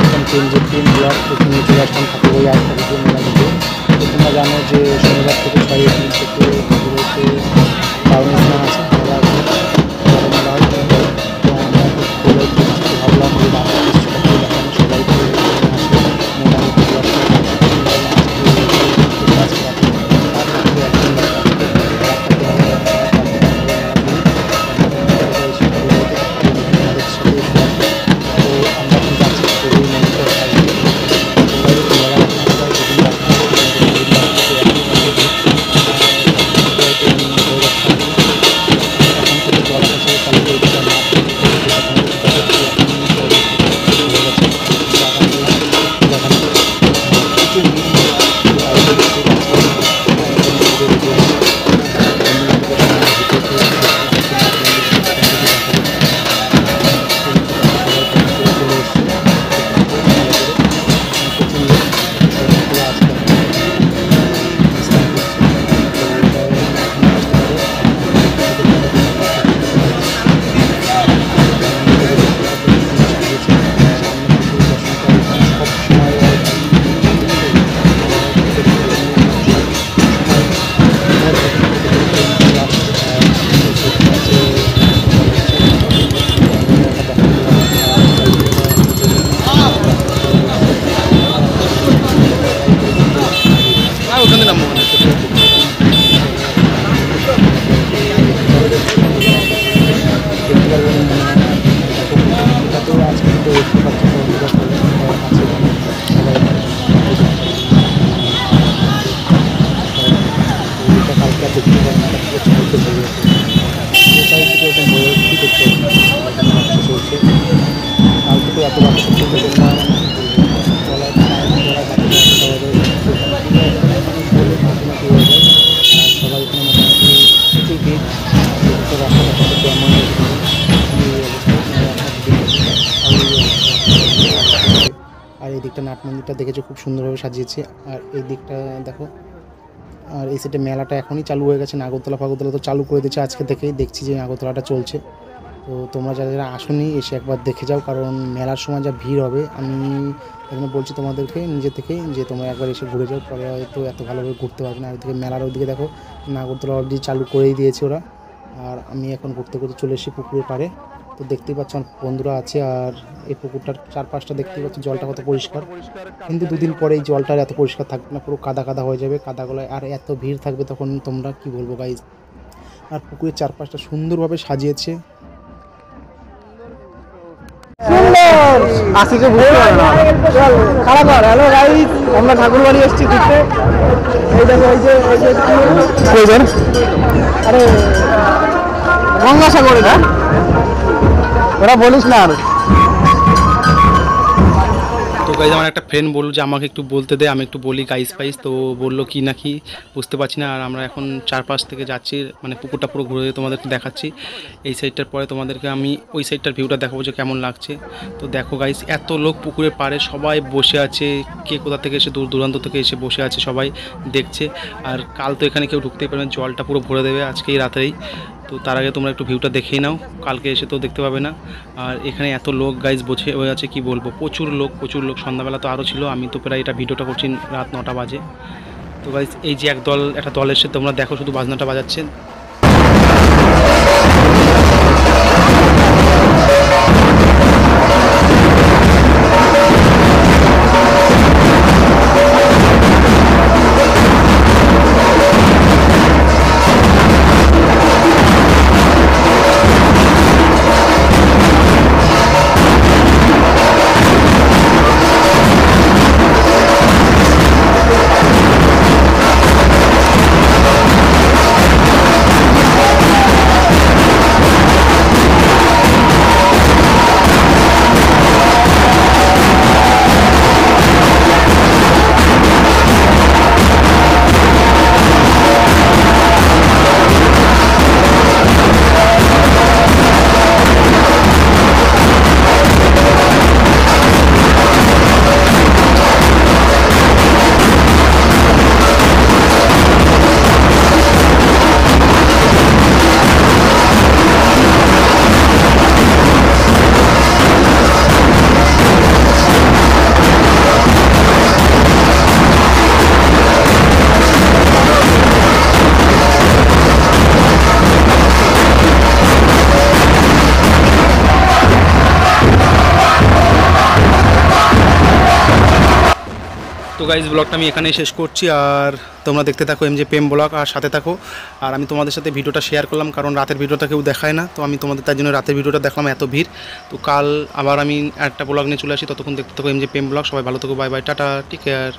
আসলাম team block, এখানে চলে আসলাম ঠাকুরবাড়ি আরেকটা ভিডিও মেলা থেকে। তো তোমরা জানো যে শনিবার থেকে 6 এপ্রিল থেকে ঠাকুরবাড়িতে বারণী স্নান আছে, মেলা আছে, বড় মেলা হয়। তো আমরা একটু ঠাকুরবাড়িতে এসেছি, তো ভাবলাম যে রাস্তা কিছুটা করে দেখানো সবাইকে আসে মোটামুটি দশটা আজকে রাতে তার মধ্যে একদিন আর এই দিকটা নাট মন্দিরটা দেখেছো খুব সুন্দরভাবে সাজিয়েছে। আর এই দিকটা দেখো, আর এই সাইডে মেলাটা এখনই চালু হয়ে গেছে। নাগরতলা ফাগরতলা তো চালু করে দিয়েছে আজকে থেকেই, দেখছি যে নাগরতলাটা চলছে। তো তোমরা যারা যারা আসোনি এসে একবার দেখে যাও, কারণ মেলার সময় যা ভিড় হবে। আমি এখানে বলছি তোমাদেরকে নিজে থেকে যে তোমরা একবার এসে ঘুরে যাও, পরে হয়তো এত ভালোভাবে ঘুরতে পারবে না। আর ওইদিকে মেলার ওইদিকে দেখো নাগরতলা অলরেডি চালু করেই দিয়েছে ওরা। আর আমি এখন ঘুরতে ঘুরতে চলে এসেছি পুকুরের পাড়ে। তো দেখতেই পাচ্ছ আমার বন্ধুরা আছে, আর এই পুকুরটার চারপাশটা দেখতেই পাচ্ছ জলটা কত পরিষ্কার। কিন্তু দুদিন পরে এই জলটা এত পরিষ্কার থাকবে না, পুরো কাদা কাদা হয়ে যাবে কাদাগুলোয়, আর এত ভিড় থাকবে তখন তোমরা কি বলবো গাইজ। আর পুকুরের চারপাশটা সুন্দরভাবে সাজিয়েছে। হ্যালো গাইজ, আমরা ঠাকুরবাড়ি এসেছি ঘুরতে। এই দেখো এই যে আরে গঙ্গাসাগরে না, ওরা বলিস না। আর তো গাইজ আমার একটা ফ্রেন্ড বললো যে আমাকে একটু বলতে দে, আমি একটু বলি গাইজ পাইজ। তো বললো কি না কি বুঝতে পারছি না। আর আমরা এখন চারপাশ থেকে যাচ্ছি, মানে পুকুরটা পুরো ঘুরে তোমাদেরকে দেখাচ্ছি। এই সাইডটার পরে তোমাদেরকে আমি ওই সাইডটার ভিউটা দেখাবো যে কেমন লাগছে। তো দেখো গাইজ, এত লোক পুকুরের পাড়ে সবাই বসে আছে, কে কোথা থেকে এসে দূর দূরান্ত থেকে এসে বসে আছে, সবাই দেখছে। আর কাল তো এখানে কেউ ঢুকতেই পারবে না, জলটা পুরো ভরে দেবে আজকেই রাতেই। তো তার আগে তোমরা একটু ভিউটা দেখেই নাও, কালকে এসে তো দেখতে পাবে না। আর এখানে এত লোক গাইজ বসে হয়ে আছে কি বলবো, প্রচুর লোক। সন্ধ্যাবেলা তো আরও ছিল, আমি তো প্রায় এটা ভিডিওটা করছি রাত 9টা বাজে। তো গাইজ এই যে একটা দল এসে তোমরা দেখো শুধু বাজনাটা বাজাচ্ছে। তো গাইজ ব্লগটা আমি এখানেই শেষ করছি, আর তোমরা দেখতে থাকো এমজে প্রেম ব্লগ, আর সাথে থাকো। আর আমি তোমাদের সাথে ভিডিওটা শেয়ার করলাম, কারণ রাতের ভিডিওটা কেউ দেখায় না, তো আমি তোমাদের তার জন্য রাতের ভিডিওটা দেখলাম, এত ভিড়। তো কাল আবার আমি একটা ব্লগ নিয়ে চলে আসি, ততক্ষণ দেখতে থাকো এমজে প্রেম ব্লগ। সবাই ভালো থাকো, bye bye, tata, take care.